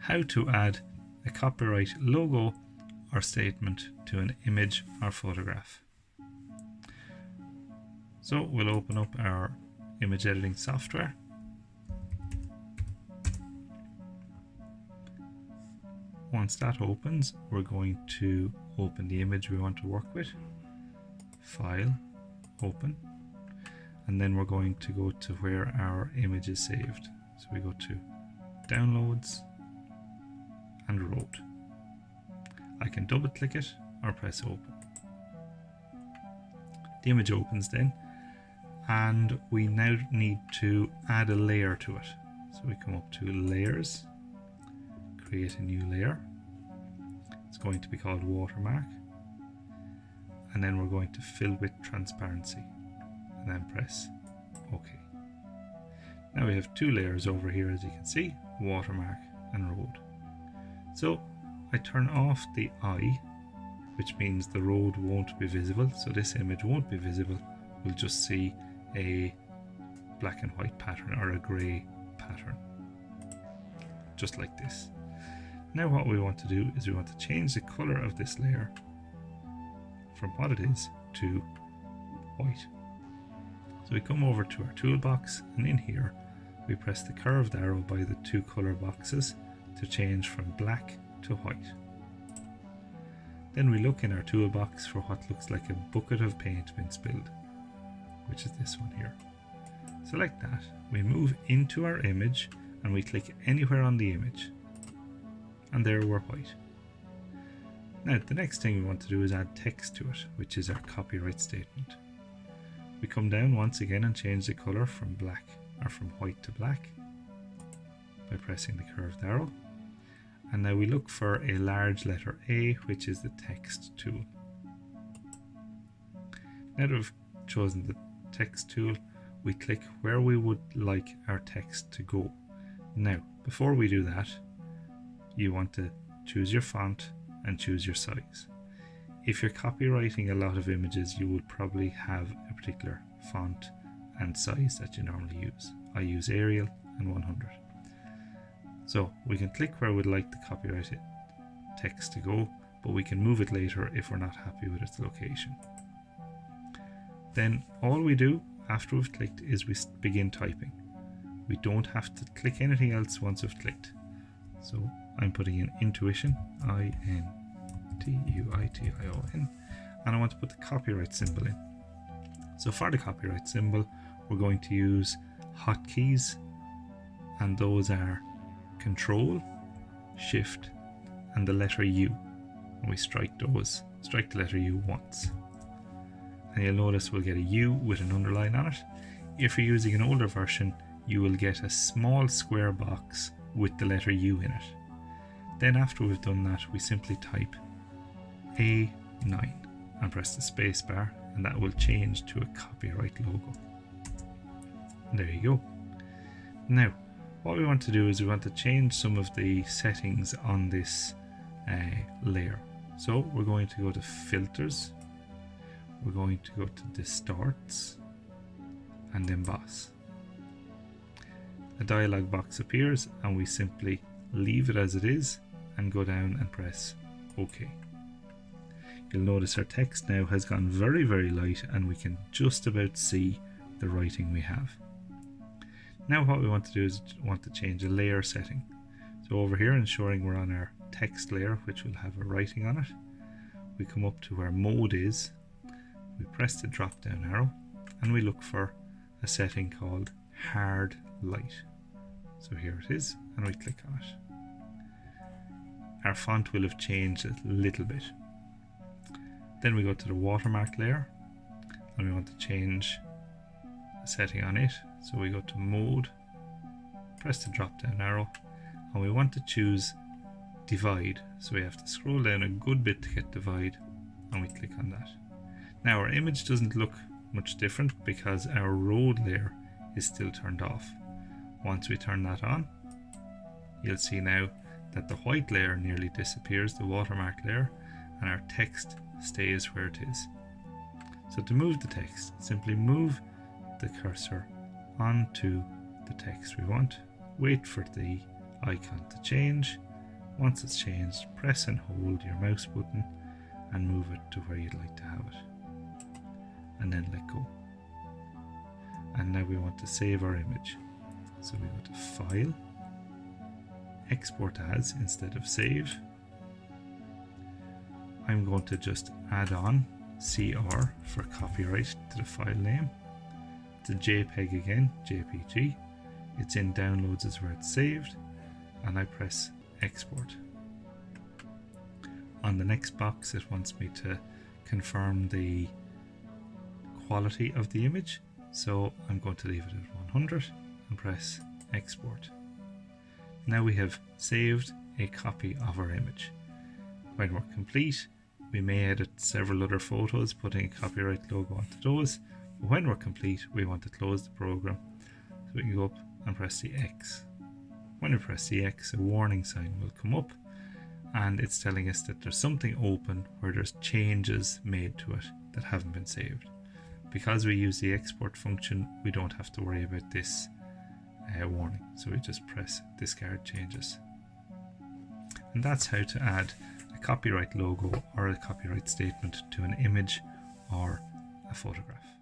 how to add a copyright logo or statement to an image or photograph. So we'll open up our image editing software. Once that opens, we're going to open the image we want to work with. File, open, and then we're going to go to where our image is saved. So we go to Downloads and Road. I can double click it or press open. The image opens then, and we now need to add a layer to it. So we come up to Layers, create a new layer. It's going to be called Watermark, and then we're going to fill with transparency and then press OK. Now we have two layers over here, as you can see, Watermark and Road. So I turn off the eye, which means the road won't be visible, so this image won't be visible. We'll just see a black and white pattern or a grey pattern, just like this. Now what we want to do is we want to change the colour of this layer from what it is to white. So we come over to our toolbox, and in here we press the curved arrow by the two colour boxes to change from black to white. Then we look in our toolbox for what looks like a bucket of paint being spilled, which is this one here. Select that, we move into our image and we click anywhere on the image, and there we're white. Now the next thing we want to do is add text to it, which is our copyright statement. We come down once again and change the colour from black or from white to black by pressing the curved arrow. And now we look for a large letter A, which is the text tool. Now that we've chosen the text tool, we click where we would like our text to go. Now, before we do that, you want to choose your font and choose your size. If you're copywriting a lot of images, you would probably have a particular font and size that you normally use. I use Arial and 100. So we can click where we'd like the copyrighted text to go, but we can move it later if we're not happy with its location. Then all we do after we've clicked is we begin typing. We don't have to click anything else once we've clicked. So I'm putting in Intuition, INTUITION, and I want to put the copyright symbol in. So for the copyright symbol, we're going to use hotkeys, and those are Control, Shift, and the letter U. And we strike the letter U once. And you'll notice we'll get a U with an underline on it. If you're using an older version, you will get a small square box with the letter U in it. Then after we've done that, we simply type A9 and press the space bar, and that will change to a copyright logo. And there you go. Now, what we want to do is we want to change some of the settings on this layer. So we're going to go to Filters, we're going to go to Distorts, and Emboss. A dialog box appears, and we simply leave it as it is and go down and press OK. You'll notice our text now has gone very, very light, and we can just about see the writing we have. Now what we want to do is want to change a layer setting. So over here, ensuring we're on our text layer, which will have a writing on it, we come up to where mode is, we press the drop down arrow, and we look for a setting called hard light. So here it is, and we click on it. Our font will have changed a little bit. Then we go to the watermark layer, and we want to change a setting on it. So we go to mode, press the drop down arrow, and we want to choose divide. So we have to scroll down a good bit to get divide, and we click on that. Now our image doesn't look much different because our road layer is still turned off. Once we turn that on, you'll see now that the white layer nearly disappears, the watermark layer, and our text stays where it is. So to move the text, simply move the cursor onto the text we want, wait for the icon to change, Once it's changed, press and hold your mouse button and move it to where you'd like to have it. And then let go. And now we want to save our image. So we go to File, Export As instead of Save. I'm going to just add on CR for copyright to the file name. It's a JPEG again, JPG. It's in Downloads is where it's saved, and I press Export. On the next box it wants me to confirm the quality of the image, so I'm going to leave it at 100 and press Export. Now we have saved a copy of our image. When we're complete, we may edit several other photos, putting a copyright logo onto those, but when we're complete we want to close the program, so we can go up and press the X. When we press the X, a warning sign will come up and it's telling us that there's something open where there's changes made to it that haven't been saved. Because we use the export function, we don't have to worry about this warning, so we just press discard changes. And that's how to add a copyright logo or a copyright statement to an image or a photograph.